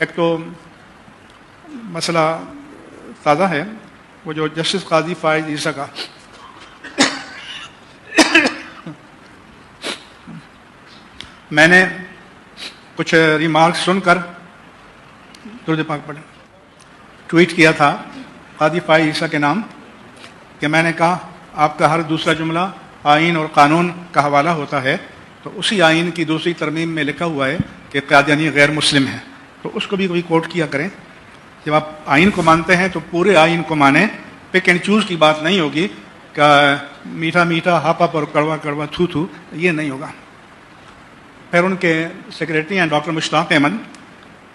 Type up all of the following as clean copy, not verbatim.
ایک تو مسئلہ تازہ ہے، وہ جو جسٹس قاضی فائز عیسیٰ کا میں نے کچھ ریمارکس سن کر درود پاک پڑھیں ٹویٹ کیا تھا قاضی فائز عیسیٰ کے نام کہ میں نے کہا آپ کا ہر دوسرا جملہ آئین اور قانون کا حوالہ ہوتا ہے، تو اسی آئین کی دوسری ترمیم میں لکھا ہوا ہے کہ قادیانی غیر مسلم ہے، تو اس کو بھی کوئی کوٹ کیا کریں۔ جب آپ آئین کو مانتے ہیں تو پورے آئین کو مانیں، پک اینڈ چوز کی بات نہیں ہوگی کہ میٹھا میٹھا ہاپ ہاپ اور کڑوا کڑوا تھو تھو، یہ نہیں ہوگا۔ پھر ان کے سیکریٹری ہیں ڈاکٹر مشتاق احمد،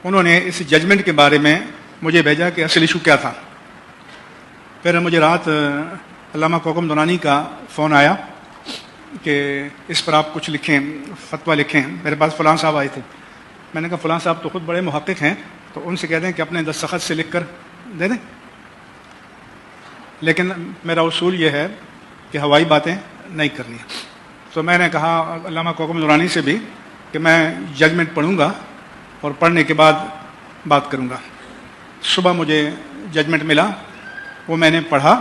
انہوں نے اس ججمنٹ کے بارے میں مجھے بھیجا کہ اصل ایشو کیا تھا۔ پھر مجھے رات علامہ کوکم دونانی کا فون آیا کہ اس پر آپ کچھ لکھیں، فتویٰ لکھیں۔ میرے پاس فلاں صاحب آئے تھے، میں نے کہا فلاں صاحب تو خود بڑے محقق ہیں، تو ان سے کہہ دیں کہ اپنے دستخط سے لکھ کر دے دیں، لیکن میرا اصول یہ ہے کہ ہوائی باتیں نہیں کرنی۔ تو میں نے کہا علامہ کوکم دورانی سے بھی کہ میں ججمنٹ پڑھوں گا اور پڑھنے کے بعد بات کروں گا۔ صبح مجھے ججمنٹ ملا، وہ میں نے پڑھا،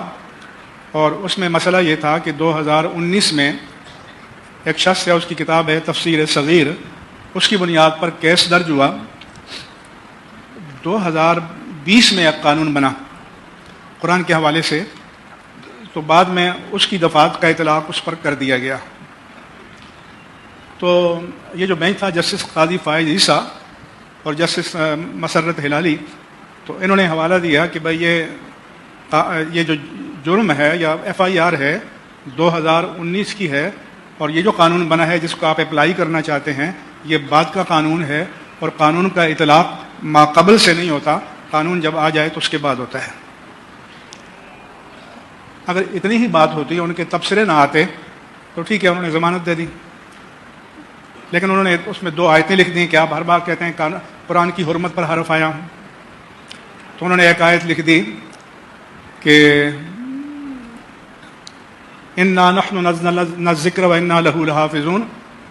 اور اس میں مسئلہ یہ تھا کہ 2019 میں ایک شخص ہے، اس کی کتاب ہے تفسیر صغیر، اس کی بنیاد پر کیس درج ہوا۔ 2020 میں ایک قانون بنا قرآن کے حوالے سے، تو بعد میں اس کی دفعات کا اطلاق اس پر کر دیا گیا۔ تو یہ جو بینچ تھا جسٹس قاضی فائز عیسیٰ اور جسٹس مسرت ہلالی، تو انہوں نے حوالہ دیا کہ بھائی یہ جو جرم ہے یا ایف آئی آر ہے 2019 کی ہے، اور یہ جو قانون بنا ہے جس کو آپ اپلائی کرنا چاہتے ہیں یہ بعد کا قانون ہے، اور قانون کا اطلاق ماقبل سے نہیں ہوتا، قانون جب آ جائے تو اس کے بعد ہوتا ہے۔ اگر اتنی ہی بات ہوتی، ان کے تبصرے نہ آتے تو ٹھیک ہے، انہوں نے ضمانت دے دی، لیکن انہوں نے اس میں 2 آیتیں لکھ دیں کہ آپ ہر بار کہتے ہیں قرآن کی حرمت پر حرف آیا ہوں، تو انہوں نے ایک آیت لکھ دی کہ انا نحن نزلنا الذکر وانا لہ لحافظون،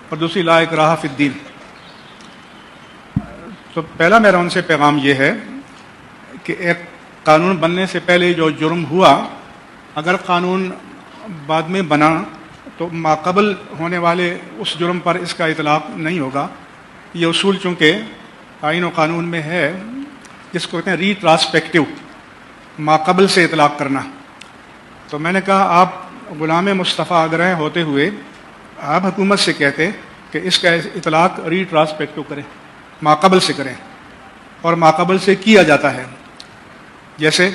اور دوسری لا اکراہ فی الدین۔ تو پہلا میرا ان سے پیغام یہ ہے کہ ایک قانون بننے سے پہلے جو جرم ہوا، اگر قانون بعد میں بنا تو ماقبل ہونے والے اس جرم پر اس کا اطلاق نہیں ہوگا۔ یہ اصول چونکہ آئین و قانون میں ہے، جس کو کہتے ہیں ری ٹرانسپیکٹیو، ماقبل سے اطلاق کرنا۔ تو میں نے کہا آپ غلام مصطفیٰ اگر ہوتے ہوئے آپ حکومت سے کہتے کہ اس کا اطلاق ری ٹرانسپیکٹیو کریں، ماقبل سے کریں، اور ماقبل سے کیا جاتا ہے۔ جیسے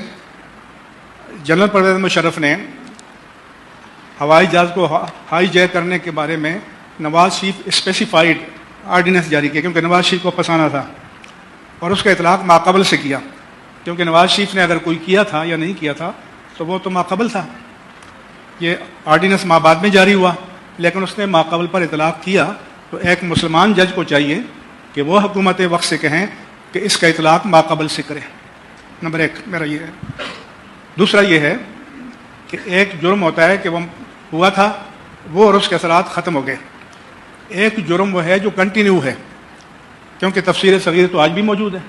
جنرل پرویز مشرف نے ہوائی جہاز کو ہائی جیک کرنے کے بارے میں نواز شریف اسپیسیفائڈ آرڈیننس جاری کیا، کیونکہ نواز شریف کو پھنسانا تھا، اور اس کا اطلاق ماقبل سے کیا، کیونکہ نواز شریف نے اگر کوئی کیا تھا یا نہیں کیا تھا تو وہ تو ماقبل تھا۔ یہ آرڈیننس بعد میں جاری ہوا، لیکن اس نے ماقبل پر اطلاق کیا، تو ایک مسلمان جج کو چاہیے کہ وہ حکومت وقت سے کہیں کہ اس کا اطلاق ماقبل سے کرے۔ نمبر 1 میرا یہ ہے۔ دوسرا یہ ہے کہ ایک جرم ہوتا ہے کہ وہ ہوا تھا، وہ اور اس کے اثرات ختم ہو گئے۔ ایک جرم وہ ہے جو کنٹینیو ہے، کیونکہ تفسیر صغیر تو آج بھی موجود ہے،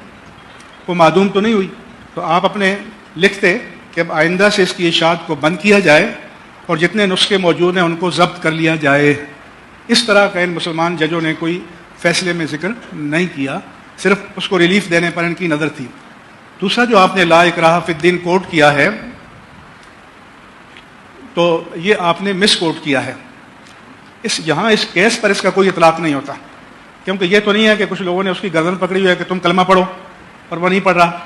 وہ معدوم تو نہیں ہوئی۔ تو آپ اپنے لکھتے کہ اب آئندہ سے اس کی اشاعت کو بند کیا جائے اور جتنے نسخے موجود ہیں ان کو ضبط کر لیا جائے۔ اس طرح کا ان مسلمان ججوں نے کوئی فیصلے میں ذکر نہیں کیا، صرف اس کو ریلیف دینے پر ان کی نظر تھی۔ دوسرا جو آپ نے لا اکراہ فی الدین کوٹ کیا ہے، تو یہ آپ نے مس کوٹ کیا ہے۔ یہاں اس کیس پر اس کا کوئی اطلاق نہیں ہوتا، کیونکہ یہ تو نہیں ہے کہ کچھ لوگوں نے اس کی گردن پکڑی ہوئی ہے کہ تم کلمہ پڑھو اور وہ نہیں پڑھ رہا،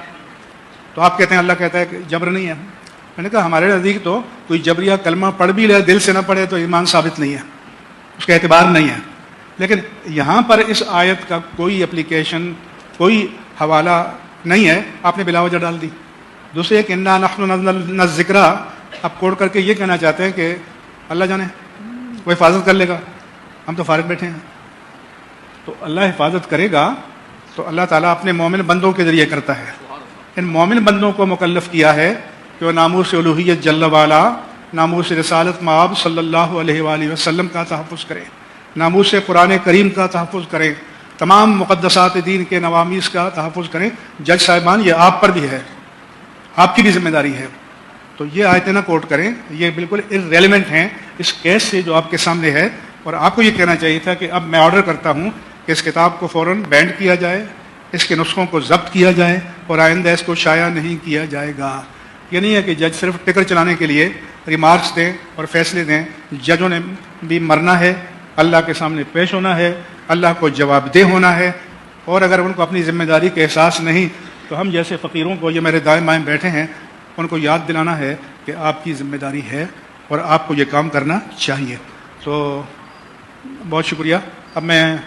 تو آپ کہتے ہیں اللہ کہتا ہے کہ جبر نہیں ہے۔ میں نے کہا ہمارے نزدیک تو کوئی جبریہ کلمہ پڑھ بھی لے، دل سے نہ پڑھے تو ایمان ثابت نہیں ہے، اس کا اعتبار نہیں ہے۔ لیکن یہاں پر اس آیت کا کوئی اپلیکیشن، کوئی حوالہ نہیں ہے، آپ نے بلا وجہ ڈال دی۔ دوسرے کہ انا نحن نزلنا الذکر، آپ کوڑ کر کے یہ کہنا چاہتے ہیں کہ اللہ جانے وہ حفاظت کر لے گا، ہم تو فارغ بیٹھے ہیں۔ تو اللہ حفاظت کرے گا تو اللہ تعالیٰ اپنے مومن بندوں کے ذریعے کرتا ہے۔ ان مومن بندوں کو مکلف کیا ہے کہ وہ ناموس الوہیت جل والا، ناموس رسالت مآب صلی اللہ علیہ وآلہ وسلم کا تحفظ کریں، ناموس قرآن کریم کا تحفظ کریں، تمام مقدسات دین کے نوامیس کا تحفظ کریں. جج صاحبان یہ آپ پر بھی ہے, آپ کی بھی ذمہ داری ہے. تو یہ آیتیں نہ کوٹ کریں, یہ بالکل ارریلیونٹ ہیں اس کیس سے جو آپ کے سامنے ہے. اور آپ کو یہ کہنا چاہیے تھا کہ اب میں آرڈر کرتا ہوں کہ اس کتاب کو فوراً بینڈ کیا جائے, اس کے نسخوں کو ضبط کیا جائے اور آئندہ اس کو شائع نہیں کیا جائے گا. یہ نہیں ہے کہ جج صرف ٹکر چلانے کے لیے ریمارکس دیں اور فیصلے دیں. ججوں نے بھی مرنا ہے, اللہ کے سامنے پیش ہونا ہے, اللہ کو جواب دہ ہونا ہے. اور اگر ان کو اپنی ذمہ داری کا احساس نہیں تو ہم جیسے فقیروں کو, یہ میرے دائیں بائیں بیٹھے ہیں, ان کو یاد دلانا ہے کہ آپ کی ذمہ داری ہے اور آپ کو یہ کام کرنا چاہیے. تو بہت شکریہ. اب میں